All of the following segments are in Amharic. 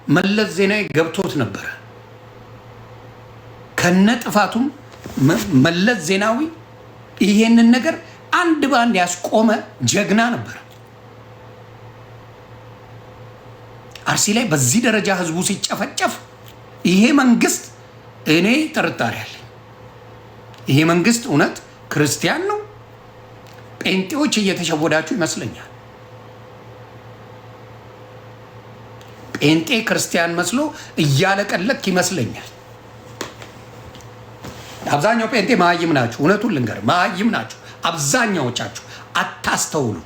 መለስ ዜናዊ ገብቶት ነበረ። ከነጥፋቱም መለስ ዜናዊ ይሄንን ነገር አንድ ባንድ ያስቆመ ጀግና ነበር። አርሲ ላይ በዚህ ደረጃ ህዝቡ ሲጨፈጨፍ ይሄ መንግስት እኔ ጥርጣሬ አለኝ። ይሄ መንግስት እውነት ክርስቲያን ነው? ጴንጤዎች እየተሸወዳችሁ ይመስለኛል። ጴንጤ ክርስቲያን መስሎ እያለቀለክ ይመስለኛል። አብዛኛው ጴንጤ መሀይም ናችሁ። እውነቱን ልንገር፣ መሀይም ናችሁ። አብዛኛዎቻችሁ አታስተውሉ።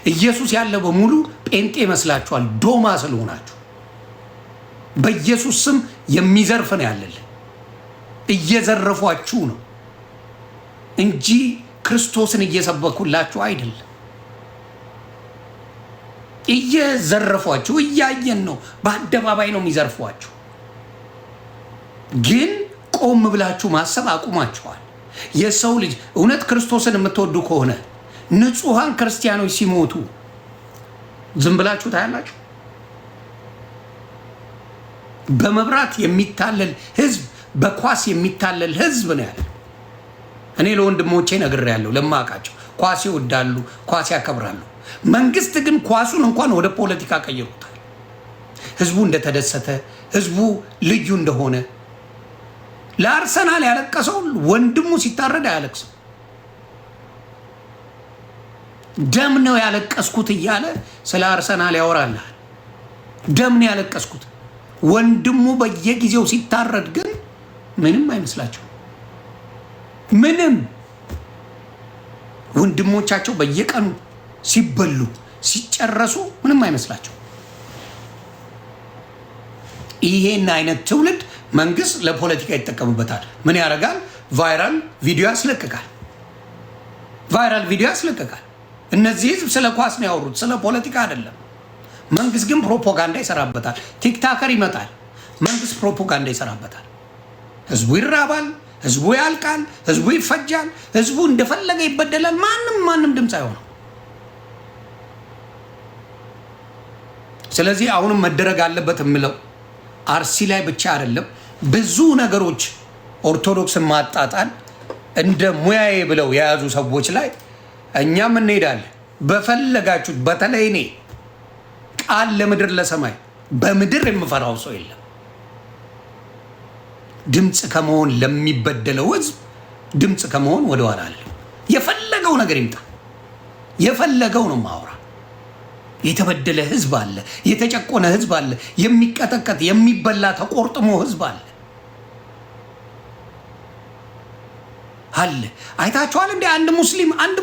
ኢየሱስ ያለ በሙሉ ጴንጤ ይመስላችኋል፣ ዶማ ስለሆናችሁ። በኢየሱስ ስም የሚዘርፍ ነው ያለልን። እየዘረፏችሁ ነው እንጂ ክርስቶስን እየሰበኩላችሁ አይደለም። እየዘረፏችሁ እያየን ነው። በአደባባይ ነው የሚዘርፏችሁ። ግን ቆም ብላችሁ ማሰብ አቁማችኋል። የሰው ልጅ እውነት ክርስቶስን የምትወዱ ከሆነ ንጹሐን ክርስቲያኖች ሲሞቱ ዝም ብላችሁ ታያላችሁ? በመብራት የሚታለል ህዝብ፣ በኳስ የሚታለል ህዝብ ነው ያለ። እኔ ለወንድሞቼ ነግሬያለሁ፣ ለማውቃቸው ኳስ ይወዳሉ፣ ኳስ ያከብራሉ። መንግስት ግን ኳሱን እንኳን ወደ ፖለቲካ ቀይሮታል። ህዝቡ እንደተደሰተ፣ ህዝቡ ልዩ እንደሆነ። ለአርሰናል ያለቀሰው ወንድሙ ሲታረድ አያለቅስም። ደም ነው ያለቀስኩት እያለ ስለ አርሰናል ያወራልሃል። ደም ነው ያለቀስኩት። ወንድሙ በየጊዜው ሲታረድ ግን ምንም አይመስላቸው። ምንም ወንድሞቻቸው በየቀኑ ሲበሉ ሲጨረሱ ምንም አይመስላቸው። ይሄን አይነት ትውልድ መንግስት ለፖለቲካ ይጠቀምበታል። ምን ያደርጋል? ቫይራል ቪዲዮ ያስለቅቃል። ቫይራል ቪዲዮ ያስለቅቃል። እነዚህ ህዝብ ስለ ኳስ ነው ያወሩት፣ ስለ ፖለቲካ አይደለም። መንግስት ግን ፕሮፓጋንዳ ይሰራበታል። ቲክታከር ይመጣል፣ መንግስት ፕሮፓጋንዳ ይሰራበታል። ህዝቡ ይራባል፣ ህዝቡ ያልቃል፣ ህዝቡ ይፈጃል፣ ህዝቡ እንደፈለገ ይበደላል። ማንም ድምፅ አይሆንም። ስለዚህ አሁንም መደረግ አለበት የምለው አርሲ ላይ ብቻ አይደለም፣ ብዙ ነገሮች ኦርቶዶክስን ማጣጣል እንደ ሙያዬ ብለው የያዙ ሰዎች ላይ እኛም እንሄዳለን። በፈለጋችሁት። በተለይ እኔ ቃል ለምድር ለሰማይ፣ በምድር የምፈራው ሰው የለም። ድምፅ ከመሆን ለሚበደለው ህዝብ ድምፅ ከመሆን ወደኋላ አለ። የፈለገው ነገር ይምጣ፣ የፈለገው ነው ማውራ። የተበደለ ህዝብ አለ፣ የተጨቆነ ህዝብ አለ፣ የሚቀጠቀጥ የሚበላ ተቆርጥሞ ህዝብ አለ። አይታችኋል እንዴ? አንድ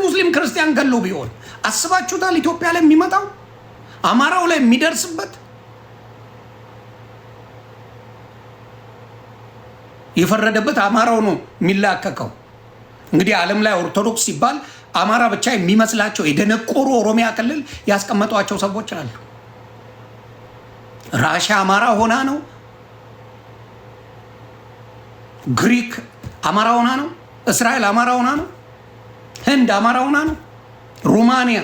ሙስሊም ክርስቲያን ገሎ ቢሆን አስባችሁታል? ኢትዮጵያ ላይ የሚመጣው አማራው ላይ የሚደርስበት የፈረደበት አማራው ነው የሚላከከው። እንግዲህ ዓለም ላይ ኦርቶዶክስ ሲባል አማራ ብቻ የሚመስላቸው የደነቆሩ ኦሮሚያ ክልል ያስቀመጧቸው ሰዎች አሉ። ራሽያ አማራ ሆና ነው፣ ግሪክ አማራ ሆና ነው፣ እስራኤል አማራ ሆና ነው፣ ህንድ አማራ ሆና ነው፣ ሩማንያ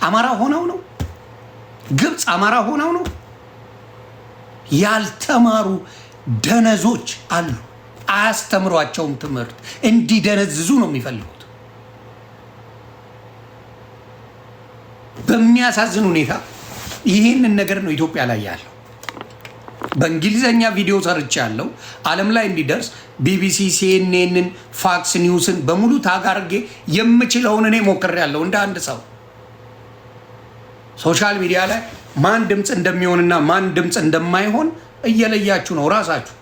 አማራ ሆነው ነው፣ ግብፅ አማራ ሆነው ነው። ያልተማሩ ደነዞች አሉ። አያስተምሯቸውም። ትምህርት እንዲደነዝዙ ነው የሚፈልጉት። በሚያሳዝን ሁኔታ ይህንን ነገር ነው ኢትዮጵያ ላይ ያለው። በእንግሊዘኛ ቪዲዮ ሰርች ያለው ዓለም ላይ እንዲደርስ ቢቢሲ፣ ሲኤንኤንን፣ ፋክስ ኒውስን በሙሉ ታጋርጌ የምችለውን እኔ ሞክሬያለሁ። እንደ አንድ ሰው ሶሻል ሚዲያ ላይ ማን ድምፅ እንደሚሆንና ማን ድምፅ እንደማይሆን እየለያችሁ ነው ራሳችሁ።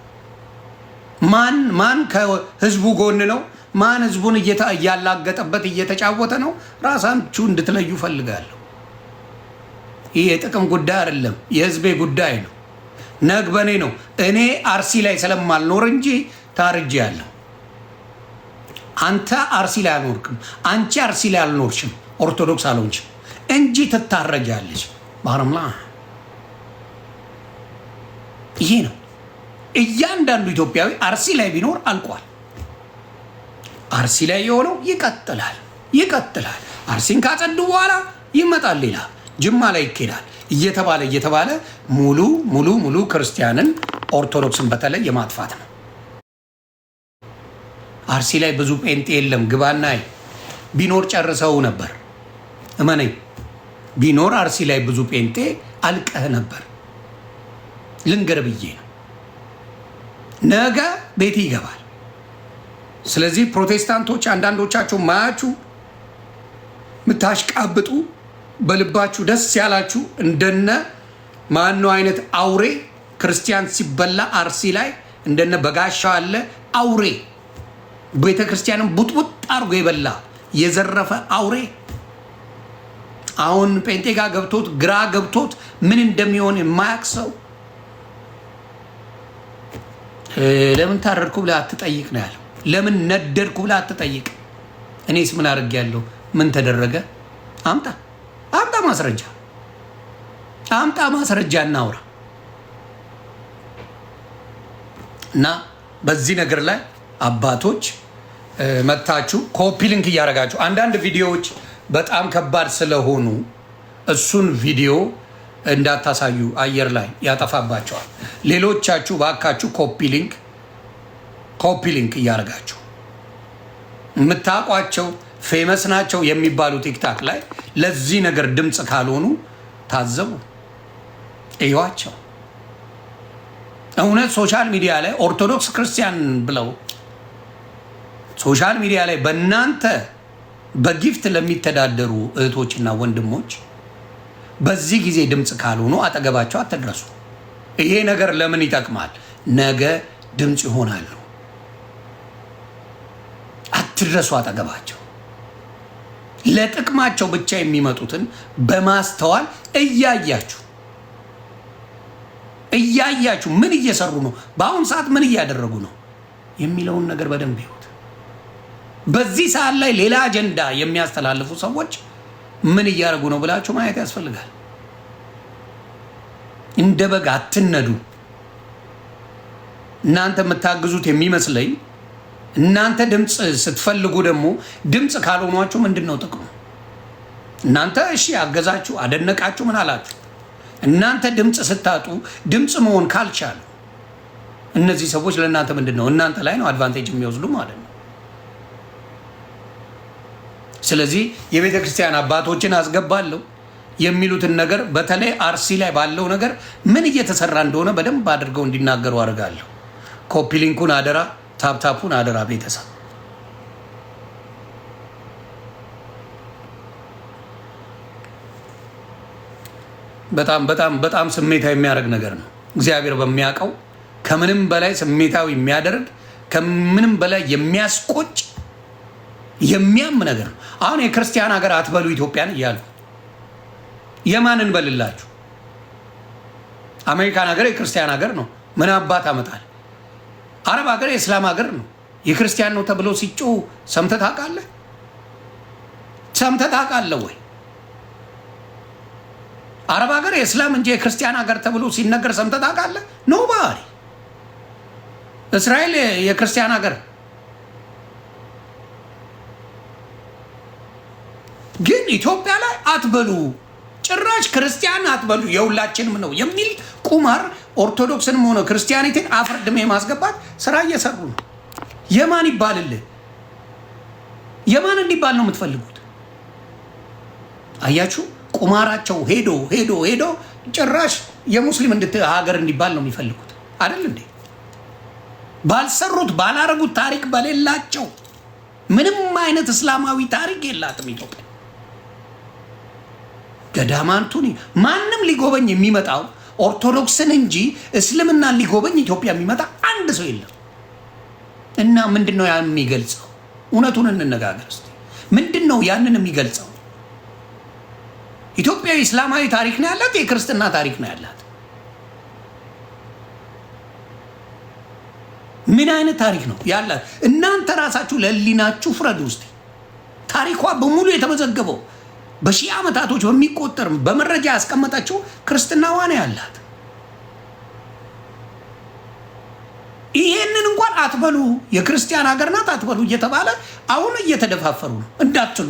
ማን ከህዝቡ ጎን ነው፣ ማን ህዝቡን እያላገጠበት እየተጫወተ ነው፣ ራሳችሁ እንድትለዩ ፈልጋለሁ። ይህ የጥቅም ጉዳይ አይደለም፣ የህዝቤ ጉዳይ ነው። ነግበኔ ነው። እኔ አርሲ ላይ ስለማልኖር እንጂ ታርጄ ያለው። አንተ አርሲ ላይ አልኖርክም፣ አንቺ አርሲ ላይ አልኖርሽም፣ ኦርቶዶክስ አልሆንሽም እንጂ ትታረጃለች። ባረምላ ይሄ ነው። እያንዳንዱ ኢትዮጵያዊ አርሲ ላይ ቢኖር አልቋል። አርሲ ላይ የሆነው ይቀጥላል። አርሲን ካጸዱ በኋላ ይመጣል ሌላ። ጅማ ላይ ይኬዳል። እየተባለ ሙሉ ክርስቲያንን ኦርቶዶክስን በተለይ የማጥፋት ነው። አርሲ ላይ ብዙ ጴንጤ የለም ግባና ቢኖር ጨርሰው ነበር። እመነኝ ቢኖር አርሲ ላይ ብዙ ጴንጤ አልቀህ ነበር። ልንገር ብዬ ነው። ነገ ቤት ይገባል። ስለዚህ ፕሮቴስታንቶች አንዳንዶቻችሁ ማያችሁ ምታሽቃብጡ በልባችሁ ደስ ያላችሁ እንደነ ማነው አይነት አውሬ ክርስቲያን ሲበላ አርሲ ላይ እንደነ በጋሻው አለ አውሬ ቤተ ክርስቲያንን ቡጥቡጥ አርጎ የበላ የዘረፈ አውሬ አሁን ጴንጤ ጋር ገብቶት ግራ ገብቶት ምን እንደሚሆን የማያውቅ ሰው ለምን ታረድኩ ብለህ አትጠይቅ ነው ያለው። ለምን ነደድኩ ብለህ አትጠይቅ። እኔስ ምን አድርጌያለሁ? ምን ተደረገ? አምጣ ማስረጃ እናውራ። እና በዚህ ነገር ላይ አባቶች መታችሁ ኮፒ ሊንክ እያደረጋችሁ አንዳንድ ቪዲዮዎች በጣም ከባድ ስለሆኑ እሱን ቪዲዮ እንዳታሳዩ አየር ላይ ያጠፋባቸዋል። ሌሎቻችሁ ባካችሁ ኮፒ ሊንክ እያደረጋችሁ የምታውቋቸው ፌመስ ናቸው የሚባሉ ቲክታክ ላይ ለዚህ ነገር ድምፅ ካልሆኑ ታዘቡ፣ እዩዋቸው። እውነት ሶሻል ሚዲያ ላይ ኦርቶዶክስ ክርስቲያን ብለው ሶሻል ሚዲያ ላይ በእናንተ በጊፍት ለሚተዳደሩ እህቶችና ወንድሞች በዚህ ጊዜ ድምፅ ካልሆኑ አጠገባቸው አትድረሱ። ይሄ ነገር ለምን ይጠቅማል? ነገ ድምፅ ይሆናሉ። አትድረሱ አጠገባቸው። ለጥቅማቸው ብቻ የሚመጡትን በማስተዋል እያያችሁ ምን እየሰሩ ነው፣ በአሁን ሰዓት ምን እያደረጉ ነው የሚለውን ነገር በደንብ ይሁት። በዚህ ሰዓት ላይ ሌላ አጀንዳ የሚያስተላልፉ ሰዎች ምን እያደረጉ ነው ብላችሁ ማየት ያስፈልጋል። እንደ በግ አትነዱ። እናንተ የምታግዙት የሚመስለኝ እናንተ ድምፅ ስትፈልጉ ደግሞ ድምፅ ካልሆኗችሁ ምንድን ነው ጥቅሙ? እናንተ እሺ አገዛችሁ፣ አደነቃችሁ፣ ምን አላችሁ? እናንተ ድምፅ ስታጡ ድምፅ መሆን ካልቻሉ እነዚህ ሰዎች ለእናንተ ምንድን ነው? እናንተ ላይ ነው አድቫንቴጅ የሚወስዱ ማለት ነው። ስለዚህ የቤተ ክርስቲያን አባቶችን አስገባለሁ የሚሉትን ነገር በተለይ አርሲ ላይ ባለው ነገር ምን እየተሰራ እንደሆነ በደንብ አድርገው እንዲናገሩ አድርጋለሁ። ኮፒ ሊንኩን አደራ፣ ታፕታፑን አደራ። ቤተሰብ በጣም ስሜታዊ የሚያደርግ ነገር ነው። እግዚአብሔር በሚያውቀው ከምንም በላይ ስሜታዊ የሚያደርግ ከምንም በላይ የሚያስቆጭ የሚያም ነገር ነው። አሁን የክርስቲያን ሀገር አትበሉ ኢትዮጵያን እያሉ የማንን በልላችሁ? አሜሪካን ሀገር የክርስቲያን ሀገር ነው። ምን አባት አመጣል? አረብ ሀገር የእስላም ሀገር ነው። የክርስቲያን ነው ተብሎ ሲጮህ ሰምተህ ታውቃለህ? ወይ? አረብ ሀገር የእስላም እንጂ የክርስቲያን ሀገር ተብሎ ሲነገር ሰምተህ ታውቃለህ? ኖባዲ። እስራኤል የክርስቲያን ሀገር ግን ኢትዮጵያ ላይ አትበሉ፣ ጭራሽ ክርስቲያን አትበሉ የሁላችንም ነው የሚል ቁማር ኦርቶዶክስንም ሆነ ክርስቲያኒቲን አፈርድሜ ማስገባት ስራ እየሰሩ ነው። የማን ይባልልህ? የማን እንዲባል ነው የምትፈልጉት? አያችሁ፣ ቁማራቸው ሄዶ ጭራሽ የሙስሊም ሀገር እንዲባል ነው የሚፈልጉት አይደል እንዴ? ባልሰሩት ባላረጉት ታሪክ በሌላቸው ምንም አይነት እስላማዊ ታሪክ የላትም ኢትዮጵያ። ገዳማንቱን ማንም ሊጎበኝ የሚመጣው ኦርቶዶክስን እንጂ እስልምናን ሊጎበኝ ኢትዮጵያ የሚመጣ አንድ ሰው የለም። እና ምንድነው ያን የሚገልጸው? እውነቱን እንነጋገር እስቲ። ምንድነው ያንን የሚገልጸው? ኢትዮጵያ እስላማዊ ታሪክ ነው ያላት? የክርስትና ታሪክ ነው ያላት? ምን አይነት ታሪክ ነው ያላት? እናንተ ራሳችሁ ለሊናችሁ ፍረዱ እስቲ። ታሪኳ በሙሉ የተመዘገበው በሺህ ዓመታቶች በሚቆጠር በመረጃ ያስቀመጠችው ክርስትናዋ ነው ያላት። ይሄንን እንኳን አትበሉ፣ የክርስቲያን ሀገር ናት አትበሉ እየተባለ አሁን እየተደፋፈሩ ነው። እንዳትሉ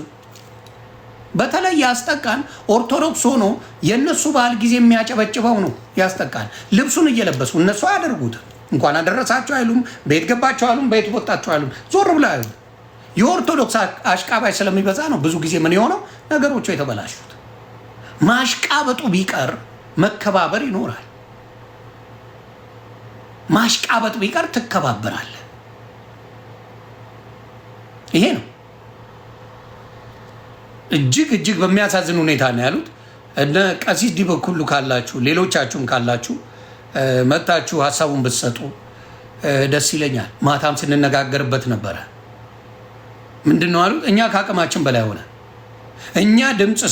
በተለይ ያስጠቃን ኦርቶዶክስ ሆኖ የእነሱ ባህል ጊዜ የሚያጨበጭበው ነው ያስጠቃን። ልብሱን እየለበሱ እነሱ አያደርጉትም። እንኳን አደረሳቸው አይሉም፣ ቤት ገባቸው አይሉም፣ ቤት ወጣቸው አይሉም፣ ዞር ብላ አይሉ። የኦርቶዶክስ አሽቃባጭ ስለሚበዛ ነው ብዙ ጊዜ ምን የሆነው ነገሮቹ የተበላሹት። ማሽቃበጡ ቢቀር መከባበር ይኖራል። ማሽቃበጥ ቢቀር ትከባበራለህ። ይሄ ነው እጅግ በሚያሳዝን ሁኔታ ነው ያሉት። እነ ቀሲስ ዲበኩሉ ካላችሁ ሌሎቻችሁም ካላችሁ መጣችሁ ሀሳቡን ብትሰጡ ደስ ይለኛል። ማታም ስንነጋገርበት ነበረ። ምንድነው አሉት? እኛ ከአቅማችን በላይ ሆነ። እኛ ድምፅ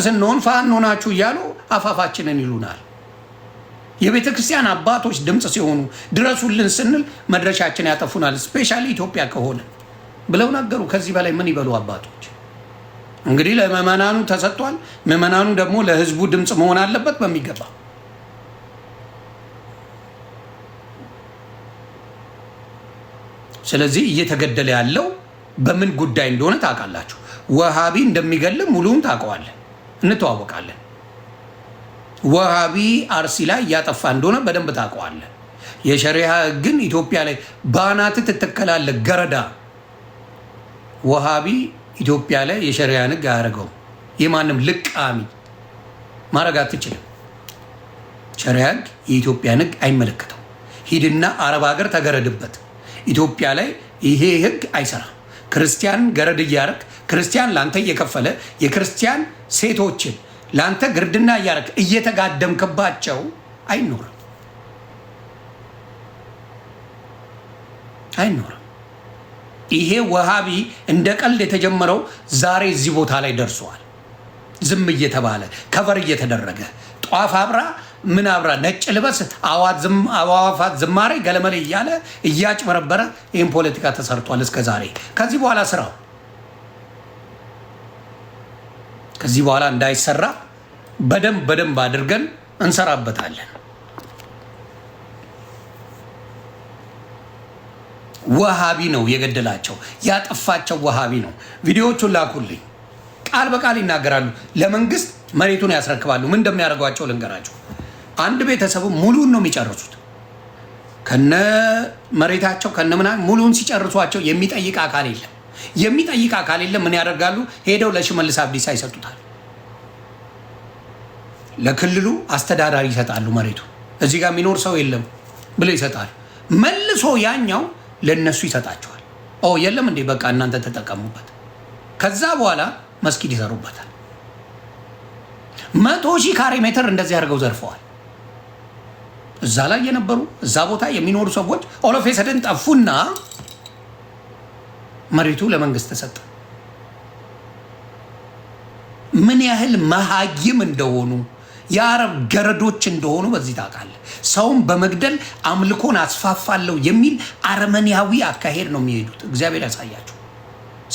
ስንሆን ፋኖ ናችሁ እያሉ አፋፋችንን ይሉናል። የቤተ ክርስቲያን አባቶች ድምፅ ሲሆኑ ድረሱልን ስንል መድረሻችን ያጠፉናል። ስፔሻሊ ኢትዮጵያ ከሆነ ብለው ነገሩ። ከዚህ በላይ ምን ይበሉ አባቶች? እንግዲህ ለምዕመናኑ ተሰጥቷል። ምዕመናኑ ደግሞ ለህዝቡ ድምፅ መሆን አለበት በሚገባ። ስለዚህ እየተገደለ ያለው በምን ጉዳይ እንደሆነ ታውቃላችሁ። ወሃቢ እንደሚገልም ሙሉውን ታውቀዋለን፣ እንተዋወቃለን። ወሃቢ አርሲ ላይ እያጠፋ እንደሆነ በደንብ ታውቀዋለን። የሸሪዓ ህግን ኢትዮጵያ ላይ ባናት ትተከላለህ ገረዳ። ወሃቢ ኢትዮጵያ ላይ የሸሪዓን ህግ አያደርገውም። የማንም ልቃሚ ማድረግ አትችልም። ሸሪዓ ህግ የኢትዮጵያን ህግ አይመለከተው። ሂድና አረብ ሀገር ተገረድበት። ኢትዮጵያ ላይ ይሄ ህግ አይሰራም። ክርስቲያን ገረድ እያረግ ክርስቲያን ላንተ እየከፈለ የክርስቲያን ሴቶችን ላንተ ግርድና እያረግ እየተጋደምክባቸው አይኖርም። ይሄ ወሃቢ እንደ ቀልድ የተጀመረው ዛሬ እዚህ ቦታ ላይ ደርሷል። ዝም እየተባለ ከቨር እየተደረገ ጧፍ አብራ ምን አብራ ነጭ ልበስ አዋፋት ዝማሬ ገለመሌ እያለ እያጭበረበረ ይህን ፖለቲካ ተሰርቷል እስከ ዛሬ። ከዚህ በኋላ ስራው ከዚህ በኋላ እንዳይሰራ በደንብ አድርገን እንሰራበታለን። ወሃቢ ነው የገደላቸው ያጠፋቸው ወሃቢ ነው። ቪዲዮዎቹን ላኩልኝ። ቃል በቃል ይናገራሉ። ለመንግስት መሬቱን ያስረክባሉ። ምን እንደሚያደርጓቸው ልንገራቸው። አንድ ቤተሰቡ ሙሉን ነው የሚጨርሱት። ከነ መሬታቸው ከነ ምናምን ሙሉን ሲጨርሷቸው የሚጠይቅ አካል የለም። ምን ያደርጋሉ? ሄደው ለሽመልስ አብዲሳ ይሰጡታል። ለክልሉ አስተዳዳሪ ይሰጣሉ። መሬቱ እዚህ ጋር የሚኖር ሰው የለም ብለው ይሰጣሉ። መልሶ ያኛው ለነሱ ይሰጣቸዋል። የለም እንዴ በቃ እናንተ ተጠቀሙበት። ከዛ በኋላ መስጊድ ይሰሩበታል። 100,000 ካሬ ሜትር እንደዚህ አድርገው ዘርፈዋል። እዛ ላይ የነበሩ እዛ ቦታ የሚኖሩ ሰዎች ኦሎፌሰደን ጠፉና መሬቱ ለመንግስት ተሰጠ። ምን ያህል መሃይም እንደሆኑ የአረብ ገረዶች እንደሆኑ በዚህ ታውቃለህ። ሰውን በመግደል አምልኮን አስፋፋለሁ የሚል አረመኔያዊ አካሄድ ነው የሚሄዱት። እግዚአብሔር ያሳያችሁ።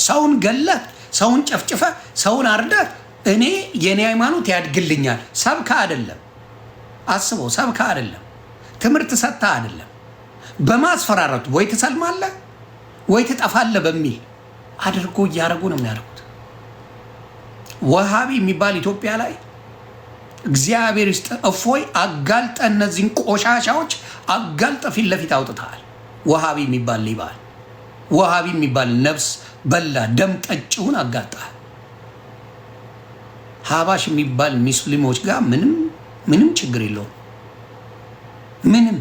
ሰውን ገለህ፣ ሰውን ጨፍጭፈ፣ ሰውን አርደህ እኔ የኔ ሃይማኖት ያድግልኛል ሰብካ አይደለም። አስበው፣ ሰብካ አይደለም፣ ትምህርት ሰጥታ አይደለም። በማስፈራረቱ ወይ ትሰልማለህ ወይ ትጠፋለህ በሚል አድርጎ እያደረጉ ነው የሚያደርጉት። ወሃቢ የሚባል ኢትዮጵያ ላይ እግዚአብሔር ይስጥ። እፎይ አጋልጠ፣ እነዚህን ቆሻሻዎች አጋልጠ ፊት ለፊት አውጥተሃል። ወሃቢ የሚባል ሊባል፣ ወሃቢ የሚባል ነፍስ በላ ደም ጠጭውን አጋልጠሃል። ሀባሽ የሚባል ሙስሊሞች ጋር ምንም ችግር የለውም። ምንም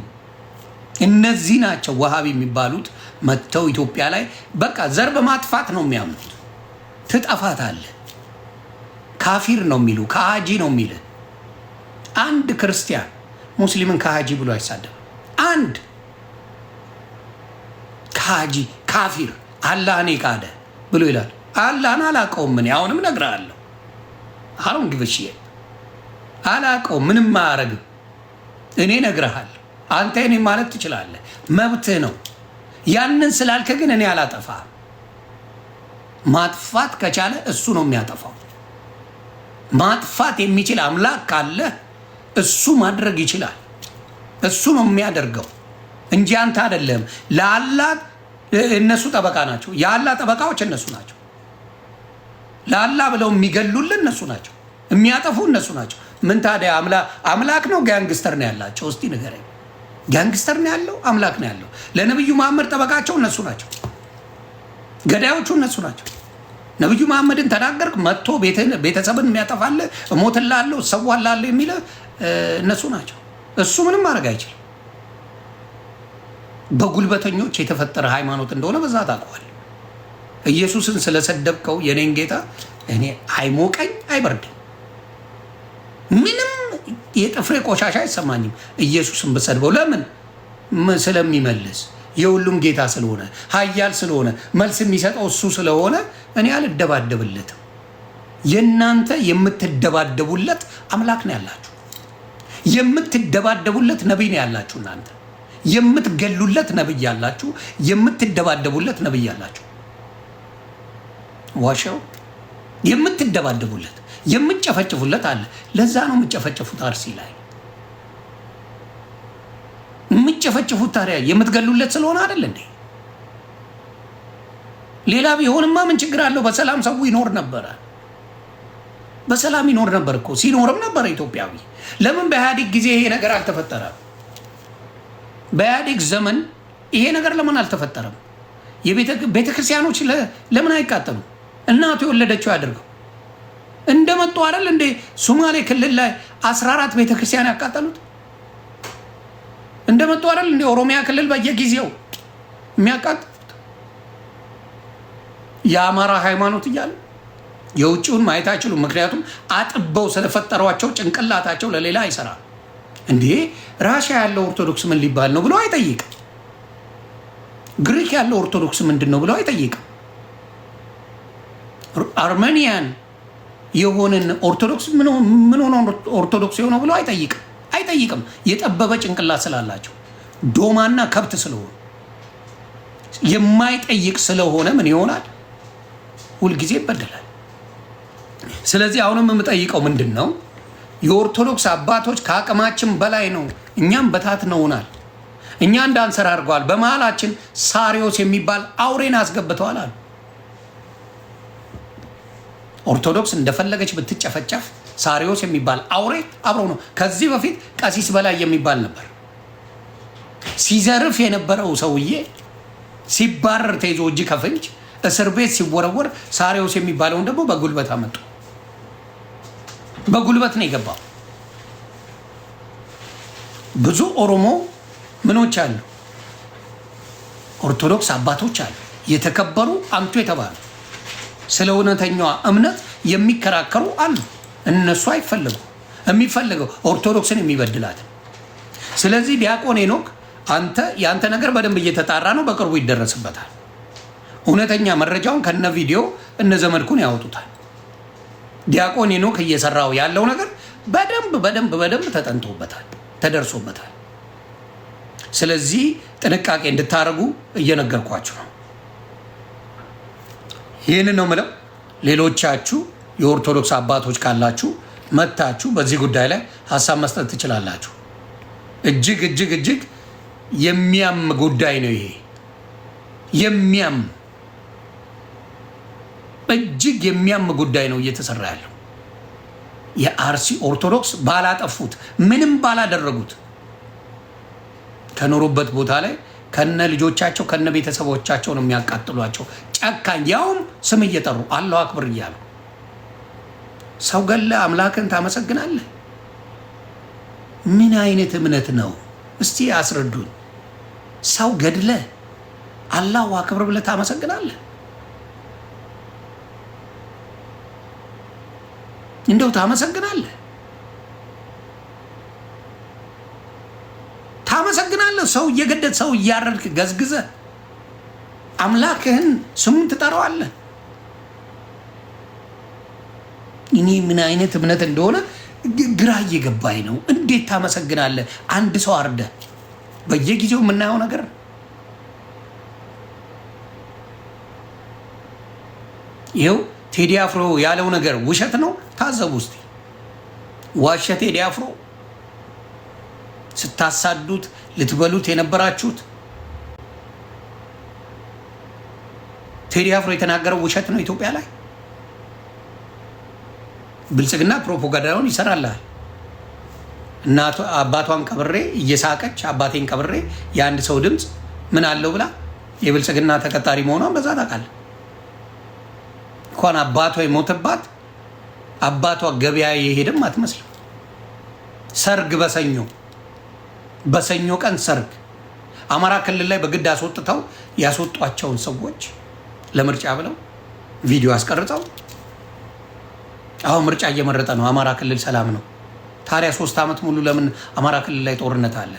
እነዚህ ናቸው ወሃቢ የሚባሉት መጥተው ኢትዮጵያ ላይ በቃ ዘር በማጥፋት ነው የሚያምኑት። ትጠፋታለህ። ካፊር ነው የሚሉ ከሃጂ ነው የሚል አንድ ክርስቲያን ሙስሊምን ከሃጂ ብሎ አይሳደብም። አንድ ከሃጂ ካፊር አላህን የካደ ብሎ ይላል። አላህን አላውቀውም እኔ አሁንም እነግርሃለሁ። አሁን ግብሽ አላውቀውም፣ ምንም አያረግም። እኔ እነግርሃለሁ። አንተ እኔ ማለት ትችላለህ፣ መብትህ ነው። ያንን ስላልከ ግን እኔ አላጠፋም። ማጥፋት ከቻለ እሱ ነው የሚያጠፋው። ማጥፋት የሚችል አምላክ ካለ እሱ ማድረግ ይችላል። እሱ ነው የሚያደርገው እንጂ አንተ አይደለም። ለአላህ እነሱ ጠበቃ ናቸው። የአላህ ጠበቃዎች እነሱ ናቸው። ለአላህ ብለው የሚገሉልን እነሱ ናቸው፣ የሚያጠፉ እነሱ ናቸው። ምን ታዲያ አምላክ ነው ጋንግስተር ነው ያላቸው? እስቲ ንገረኝ። ጋንግስተር ነው ያለው? አምላክ ነው ያለው? ለነብዩ መሐመድ ጠበቃቸው እነሱ ናቸው፣ ገዳዮቹ እነሱ ናቸው። ነብዩ መሐመድን ተናገርክ መጥቶ ቤተሰብን የሚያጠፋለ እሞትላለሁ እሰዋላለሁ የሚል እነሱ ናቸው። እሱ ምንም ማድረግ አይችልም። በጉልበተኞች የተፈጠረ ሃይማኖት እንደሆነ በዛ ታውቀዋል። ኢየሱስን ስለሰደብከው የኔን ጌታ እኔ አይሞቀኝ አይበርድኝ፣ ምንም የጥፍሬ ቆሻሻ አይሰማኝም። ኢየሱስን ብሰድበው ለምን? ስለሚመልስ የሁሉም ጌታ ስለሆነ ኃያል ስለሆነ መልስ የሚሰጠው እሱ ስለሆነ እኔ አልደባደብለትም። የእናንተ የምትደባደቡለት አምላክ ነው ያላችሁ፣ የምትደባደቡለት ነቢይ ነው ያላችሁ። እናንተ የምትገሉለት ነቢይ ያላችሁ፣ የምትደባደቡለት ነቢይ ያላችሁ። ዋሻው የምትደባደቡለት የምትጨፈጭፉለት አለ። ለዛ ነው የምትጨፈጭፉት። አርሲ ላይ የምትጨፈጭፉት ታዲያ የምትገሉለት ስለሆነ አይደል እንዴ? ሌላ ቢሆንማ ምን ችግር አለው? በሰላም ሰው ይኖር ነበረ። በሰላም ይኖር ነበር እኮ ሲኖርም ነበረ ኢትዮጵያዊ። ለምን በኢህአዴግ ጊዜ ይሄ ነገር አልተፈጠረም? በኢህአዴግ ዘመን ይሄ ነገር ለምን አልተፈጠረም? ቤተ ክርስቲያኖች ለምን አይቃጠሉ? እናቱ የወለደችው ያደርገው እንደመጡ አይደል እንዴ? ሶማሌ ክልል ላይ 14 ቤተ ክርስቲያን ያቃጠሉት እንደመጡ አይደል እንዴ? ኦሮሚያ ክልል በየጊዜው የሚያቃጥሉት የአማራ ሃይማኖት እያለ የውጭውን ማየት አይችሉም። ምክንያቱም አጥበው ስለፈጠሯቸው ጭንቅላታቸው ለሌላ አይሰራም። እንዴ ራሽያ ያለው ኦርቶዶክስ ምን ሊባል ነው ብሎ አይጠይቅም። ግሪክ ያለው ኦርቶዶክስ ምንድን ነው ብሎ አይጠይቅም። አርሜኒያን የሆነን ኦርቶዶክስ ምን ሆነ ኦርቶዶክስ የሆነው ብሎ አይጠይቅም። የጠበበ ጭንቅላት ስላላቸው ዶማና ከብት ስለሆነ የማይጠይቅ ስለሆነ ምን ይሆናል? ሁልጊዜ ይበደላል። ስለዚህ አሁንም የምጠይቀው ምንድን ነው? የኦርቶዶክስ አባቶች ከአቅማችን በላይ ነው፣ እኛም በታትነውናል፣ እኛ እንዳንሰራ አድርገዋል። በመሀላችን ሳሪዮስ የሚባል አውሬን አስገብተዋል አሉ። ኦርቶዶክስ እንደፈለገች ብትጨፈጨፍ ሳሪዮስ የሚባል አውሬ አብሮ ነው። ከዚህ በፊት ቀሲስ በላይ የሚባል ነበር። ሲዘርፍ የነበረው ሰውዬ ሲባረር ተይዞ እጅ ከፍንጅ እስር ቤት ሲወረወር ሳሪዮስ የሚባለውን ደግሞ በጉልበት አመጡ። በጉልበት ነው የገባው። ብዙ ኦሮሞ ምኖች አሉ፣ ኦርቶዶክስ አባቶች አሉ፣ የተከበሩ አንቱ የተባሉ ስለ እውነተኛዋ እምነት የሚከራከሩ አሉ። እነሱ አይፈለጉ። የሚፈልገው ኦርቶዶክስን የሚበድላት። ስለዚህ ዲያቆን ሄኖክ የአንተ ነገር በደንብ እየተጣራ ነው፣ በቅርቡ ይደረስበታል። እውነተኛ መረጃውን ከነ ቪዲዮ እነ ዘመድኩን ያወጡታል። ዲያቆን ሄኖክ እየሰራው ያለው ነገር በደንብ ተጠንቶበታል፣ ተደርሶበታል። ስለዚህ ጥንቃቄ እንድታደርጉ እየነገርኳችሁ ነው። ይህን ነው ምለው። ሌሎቻችሁ የኦርቶዶክስ አባቶች ካላችሁ መታችሁ በዚህ ጉዳይ ላይ ሀሳብ መስጠት ትችላላችሁ። እጅግ የሚያም ጉዳይ ነው ይሄ። እጅግ የሚያም ጉዳይ ነው እየተሰራ ያለው። የአርሲ ኦርቶዶክስ ባላጠፉት ምንም ባላደረጉት ከኖሩበት ቦታ ላይ ከነ ልጆቻቸው ከነ ቤተሰቦቻቸው ነው የሚያቃጥሏቸው። ጨካኝ፣ ያውም ስም እየጠሩ አላሁ አክበር እያሉ። ሰው ገለ አምላክን ታመሰግናለህ? ምን አይነት እምነት ነው? እስቲ አስረዱኝ። ሰው ገድለ አላሁ አክበር ብለህ ታመሰግናለህ? እንደው ታመሰግናለህ? ሰው እየገደል ሰው እያረድክ ገዝግዘ አምላክህን ስሙን ትጠራዋለህ? እኔ ምን አይነት እምነት እንደሆነ ግራ እየገባኝ ነው። እንዴት ታመሰግናለህ? አንድ ሰው አርደ በየጊዜው የምናየው ነገር ይኸው። ቴዲ አፍሮ ያለው ነገር ውሸት ነው። ታዘቡ እስቲ። ዋሸ ቴዲ አፍሮ? ስታሳዱት ልትበሉት የነበራችሁት ቴዲ አፍሮ የተናገረው ውሸት ነው ኢትዮጵያ ላይ። ብልጽግና ፕሮፓጋንዳውን ይሰራልሃል። እናቷ አባቷን ቀብሬ እየሳቀች አባቴን ቀብሬ የአንድ ሰው ድምፅ ምን አለው ብላ የብልጽግና ተቀጣሪ መሆኗን በዛ ታውቃለህ። እንኳን አባቷ የሞተባት አባቷ ገበያ የሄደም አትመስልም። ሰርግ በሰኞ ቀን ሰርግ አማራ ክልል ላይ በግድ አስወጥተው ያስወጧቸውን ሰዎች ለምርጫ ብለው ቪዲዮ አስቀርጸው አሁን ምርጫ እየመረጠ ነው። አማራ ክልል ሰላም ነው። ታዲያ 3 ዓመት ሙሉ ለምን አማራ ክልል ላይ ጦርነት አለ?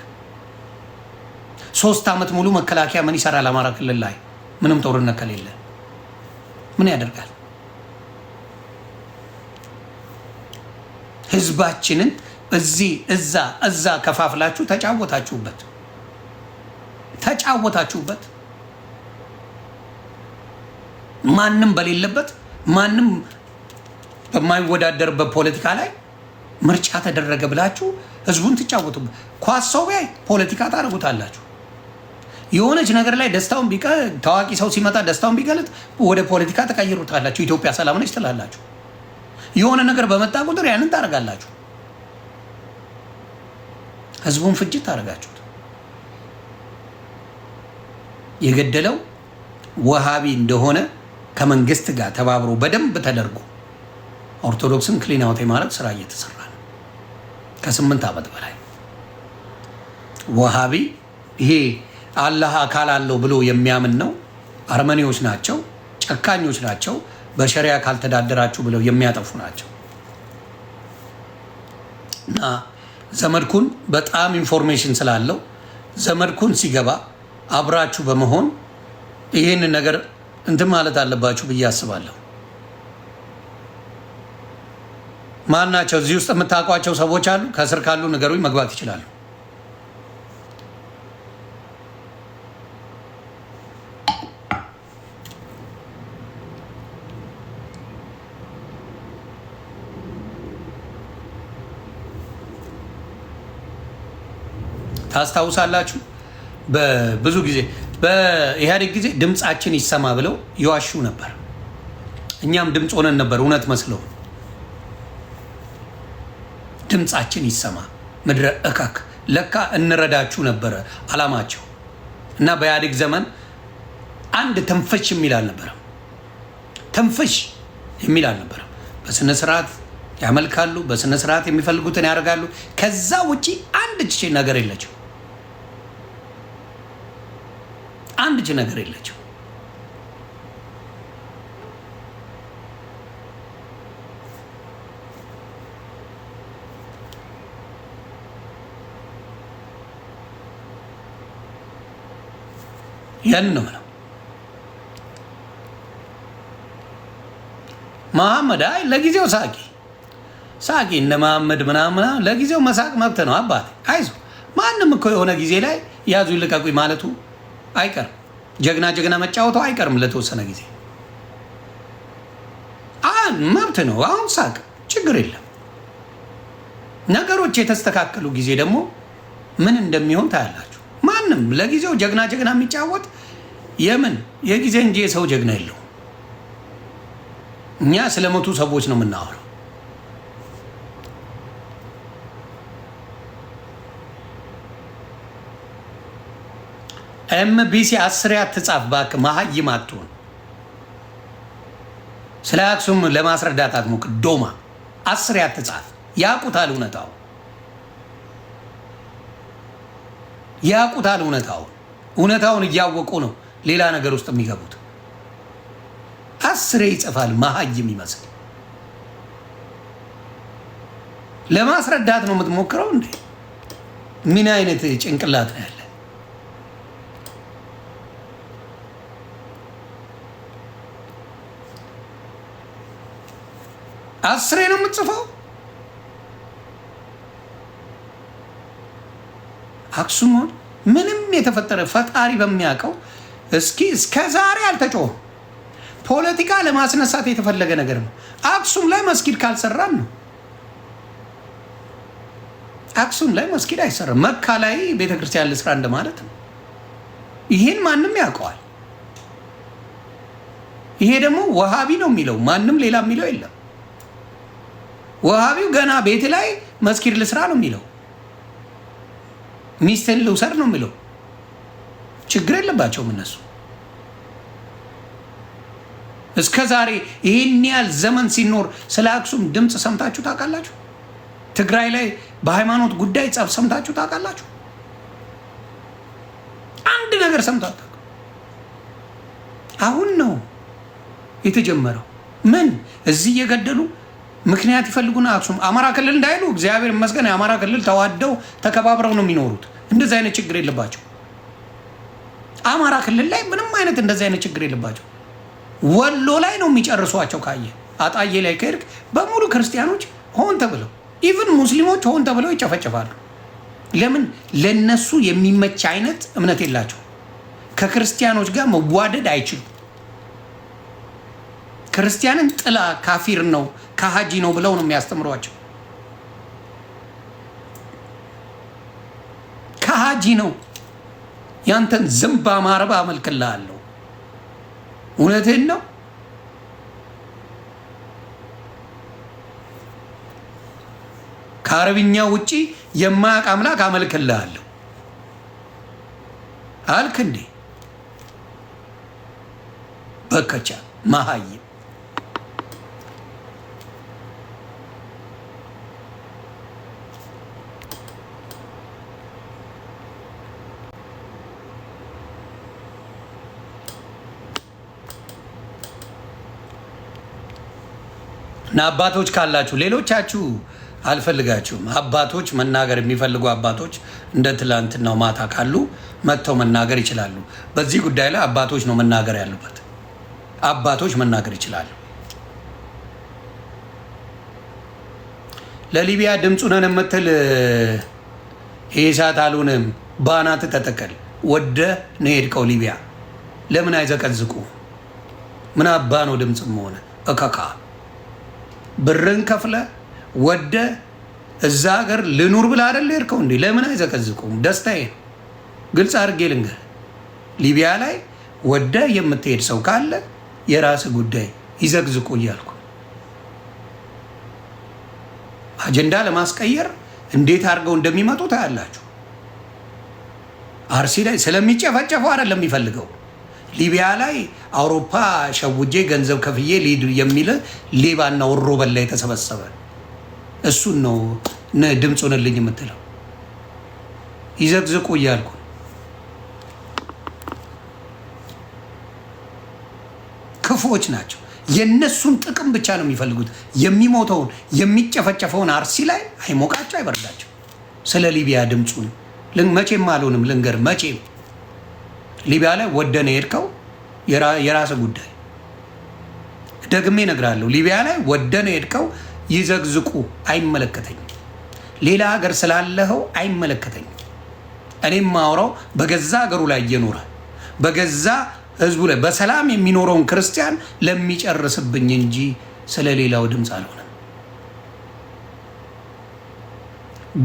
3 ዓመት ሙሉ መከላከያ ምን ይሰራል? አማራ ክልል ላይ ምንም ጦርነት ከሌለ ምን ያደርጋል? ህዝባችንን እዚህ እዛ ከፋፍላችሁ ተጫወታችሁበት። ማንም በሌለበት ማንም በማይወዳደርበት ፖለቲካ ላይ ምርጫ ተደረገ ብላችሁ ህዝቡን ትጫወቱበት። ኳስ ሰው ቢያይ ፖለቲካ ታደርጉታላችሁ። የሆነች ነገር ላይ ደስታውን ታዋቂ ሰው ሲመጣ ደስታውን ቢገልጥ ወደ ፖለቲካ ተቀይሩታላችሁ። ኢትዮጵያ ሰላም ነች ትላላችሁ። የሆነ ነገር በመጣ ቁጥር ያንን ታደርጋላችሁ። ህዝቡን ፍጅት ታደርጋችሁት። የገደለው ወሃቢ እንደሆነ ከመንግስት ጋር ተባብሮ በደንብ ተደርጎ ኦርቶዶክስን ክሊን አውት የማድረግ ስራ እየተሰራ ነው። ከ8 ዓመት በላይ ወሃቢ ይሄ አላህ አካል አለው ብሎ የሚያምን ነው። አርመኒዎች ናቸው፣ ጨካኞች ናቸው። በሸሪያ ካልተዳደራችሁ ብለው የሚያጠፉ ናቸው። እና ዘመድኩን በጣም ኢንፎርሜሽን ስላለው ዘመድኩን ሲገባ አብራችሁ በመሆን ይህን ነገር እንትን ማለት አለባችሁ ብዬ አስባለሁ። ማን ናቸው? እዚህ ውስጥ የምታውቋቸው ሰዎች አሉ? ከስር ካሉ ነገሮች መግባት ይችላሉ። ታስታውሳላችሁ? በብዙ ጊዜ በኢህአዴግ ጊዜ ድምፃችን ይሰማ ብለው ይዋሹ ነበር። እኛም ድምፅ ሆነን ነበር እውነት መስለው። ድምፃችን ይሰማ ምድረ እካክ ለካ እንረዳችሁ ነበረ አላማቸው። እና በኢህአዴግ ዘመን አንድ ተንፈሽ የሚል አልነበረም። ተንፈሽ የሚል አልነበረም። በስነ ስርዓት ያመልካሉ፣ በስነ ስርዓት የሚፈልጉትን ያደርጋሉ። ከዛ ውጪ አንድ ነገር የለችው። አንድ ነገር የለችው። ያን ነው መሐመድ። አይ ለጊዜው ሳቂ እነ መሐመድ ምናምን ለጊዜው መሳቅ መብት ነው። አባቴ አይዞህ። ማንም እኮ የሆነ ጊዜ ላይ ያዙ ይልቀቁኝ ማለቱ አይቀርም። ጀግና መጫወተው አይቀርም ለተወሰነ ጊዜ። መብት ነው። አሁን ሳቅ፣ ችግር የለም። ነገሮች የተስተካከሉ ጊዜ ደግሞ ምን እንደሚሆን ታያላችሁ። ማንም ለጊዜው ጀግና የሚጫወት የጊዜ እንጂ የሰው ጀግና የለው። እኛ ስለሞቱ ሰዎች ነው የምናወራው። ኤምቢሲ 10 አትጻፍ እባክህ፣ መሀይም አትሆን። ስለ አክሱም ለማስረዳት አትሞክር። ዶማ 10 አትጻፍ። ያቁታል እውነታውን እያወቁ ነው ሌላ ነገር ውስጥ የሚገቡት። 10 ይጽፋል መሀይም ይመስል። ለማስረዳት ነው የምትሞክረው እንዴ? ምን አይነት ጭንቅላት ነው ያለ? አስሬ ነው የምትጽፈው። አክሱም ምንም የተፈጠረ ፈጣሪ በሚያውቀው እስከ ዛሬ አልተጮኸም። ፖለቲካ ለማስነሳት የተፈለገ ነገር ነው። አክሱም ላይ መስጊድ ካልሰራን ነው። አክሱም ላይ መስጊድ አይሰራም። መካ ላይ ቤተክርስቲያን ልስራ እንደማለት ነው። ይሄን ማንም ያውቀዋል። ይሄ ደግሞ ወሃቢ ነው የሚለው፣ ማንም ሌላ የሚለው የለም። ወሃቢው ገና ቤት ላይ መስጊድ ልስራ ነው የሚለው፣ ሚስትን ልውሰድ ነው የሚለው። ችግር የለባቸውም እነሱ። እስከ ዛሬ ይህን ያህል ዘመን ሲኖር ስለ አክሱም ድምፅ ሰምታችሁ ታውቃላችሁ? ትግራይ ላይ በሃይማኖት ጉዳይ ጸብ ሰምታችሁ ታውቃላችሁ? አንድ ነገር ሰምታችሁ? አሁን ነው የተጀመረው። ምን እዚህ እየገደሉ ምክንያት ይፈልጉና አክሱም አማራ ክልል እንዳይሉ እግዚአብሔር ይመስገን የአማራ ክልል ተዋደው ተከባብረው ነው የሚኖሩት። እንደዚህ አይነት ችግር የለባቸው። አማራ ክልል ላይ ምንም አይነት እንደዚህ አይነት ችግር የለባቸው። ወሎ ላይ ነው የሚጨርሷቸው። ካየ አጣዬ ላይ ከሄድክ በሙሉ ክርስቲያኖች ሆን ተብለው ኢቭን ሙስሊሞች ሆን ተብለው ይጨፈጨፋሉ። ለምን? ለነሱ የሚመች አይነት እምነት የላቸው። ከክርስቲያኖች ጋር መዋደድ አይችሉም። ክርስቲያንን ጥላ ካፊር ነው ከሃጂ ነው ብለው ነው የሚያስተምሯቸው። ከሃጂ ነው ያንተን ዝንብ ማረባ አመልክልሃለሁ። እውነትህን ነው። ከአረብኛ ውጪ የማያውቅ አምላክ አመልክልሃለሁ አልክ እንዴ? በከቻ መሀይም እና አባቶች ካላችሁ ሌሎቻችሁ አልፈልጋችሁም። አባቶች መናገር የሚፈልጉ አባቶች እንደ ትላንትናው ማታ ካሉ መጥተው መናገር ይችላሉ። በዚህ ጉዳይ ላይ አባቶች ነው መናገር ያሉበት። አባቶች መናገር ይችላሉ። ለሊቢያ ድምፁ ነን የምትል ኢሳት አሉንም ባናት ተተከል ወደ ነው ሄድከው። ሊቢያ ለምን አይዘቀዝቁ? ምን አባ ነው ድምፅም ሆነ እከካ ብርን ከፍለ ወደ እዛ ሀገር ልኑር ብላ አይደል ሄድከው እንዴ? ለምን አይዘቀዝቁም? ደስታዬ ግልጽ አድርጌ ልንገር። ሊቢያ ላይ ወደ የምትሄድ ሰው ካለ የራስ ጉዳይ ይዘግዝቁ እያልኩ አጀንዳ ለማስቀየር እንዴት አድርገው እንደሚመጡ ታያላችሁ። አርሲ ላይ ስለሚጨፈጨፈው አይደለም የሚፈልገው። ሊቢያ ላይ አውሮፓ ሸውጄ ገንዘብ ከፍዬ ሊድ የሚል ሌባና ወሮ በላ የተሰበሰበ እሱን ነው ድምፁንልኝ የምትለው። ይዘግዝቁ እያልኩ ክፉዎች ናቸው። የነሱን ጥቅም ብቻ ነው የሚፈልጉት። የሚሞተውን የሚጨፈጨፈውን አርሲ ላይ አይሞቃቸው አይበርዳቸው። ስለ ሊቢያ ድምፁን መቼም አልሆንም ልንገር። መቼም ሊቢያ ላይ ወደነ ሄድከው የራስ ጉዳይ። ደግሜ እነግርሃለሁ። ሊቢያ ላይ ወደነ ሄድከው ይዘግዝቁ፣ አይመለከተኝም። ሌላ ሀገር ስላለኸው አይመለከተኝም። እኔም ማውራው በገዛ ሀገሩ ላይ እየኖረ በገዛ ህዝቡ ላይ በሰላም የሚኖረውን ክርስቲያን ለሚጨርስብኝ እንጂ ስለሌላው ድምፅ አልሆነም።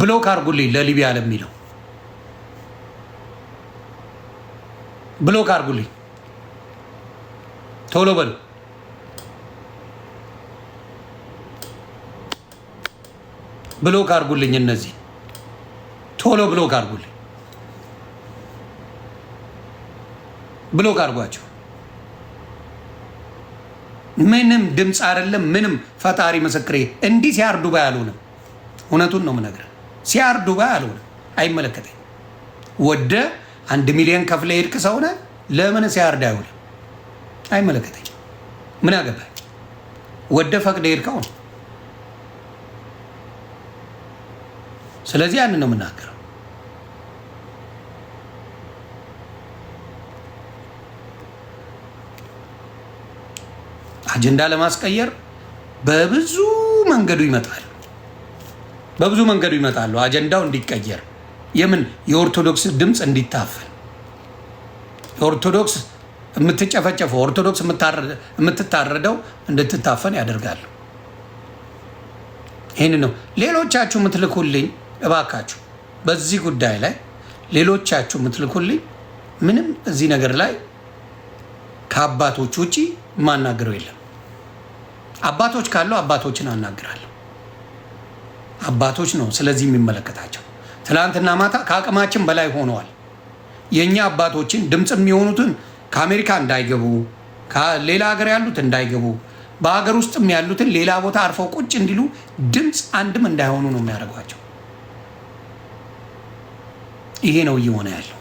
ብሎክ አርጉልኝ። ለሊቢያ ለሚለው ብሎክ አርጉልኝ። ቶሎ በሉ። ብሎክ አርጉልኝ። እነዚህ ቶሎ ብሎክ አርጉልኝ። ብሎክ አርጓቸው። ምንም ድምፅ አይደለም። ምንም ፈጣሪ ምስክሬ እንዲህ ሲያርዱ ባይ አልሆነም። እውነቱን ነው የምነግርህ። ሲያርዱ ባይ አልሆነም። አይመለከተኝ። ወደ 1 ሚሊዮን ከፍለ ሄድክ ሰውነ ለምን ሲያርድ አይሆንም? አይመለከተኝ። ምን አገባኝ? ወደ ፈቅደ ሄድከው ነው። ስለዚህ ያንን ነው የምናገረው። አጀንዳ ለማስቀየር በብዙ መንገዱ ይመጣሉ። በብዙ መንገዱ ይመጣሉ። አጀንዳው እንዲቀየር የምን የኦርቶዶክስ ድምፅ እንዲታፈን፣ ኦርቶዶክስ የምትጨፈጨፈው፣ ኦርቶዶክስ የምትታረደው እንድትታፈን ያደርጋሉ። ይህን ነው ሌሎቻችሁ የምትልኩልኝ። እባካችሁ በዚህ ጉዳይ ላይ ሌሎቻችሁ የምትልኩልኝ ምንም እዚህ ነገር ላይ ከአባቶች ውጪ የማናገረው የለም። አባቶች ካለው አባቶችን አናግራለሁ። አባቶች ነው ስለዚህ የሚመለከታቸው። ትናንትና ማታ ከአቅማችን በላይ ሆነዋል። የእኛ አባቶችን ድምፅ የሚሆኑትን ከአሜሪካ እንዳይገቡ፣ ከሌላ ሀገር ያሉት እንዳይገቡ፣ በሀገር ውስጥም ያሉትን ሌላ ቦታ አርፈው ቁጭ እንዲሉ ድምፅ አንድም እንዳይሆኑ ነው የሚያደርጓቸው። ይሄ ነው እየሆነ ያለው።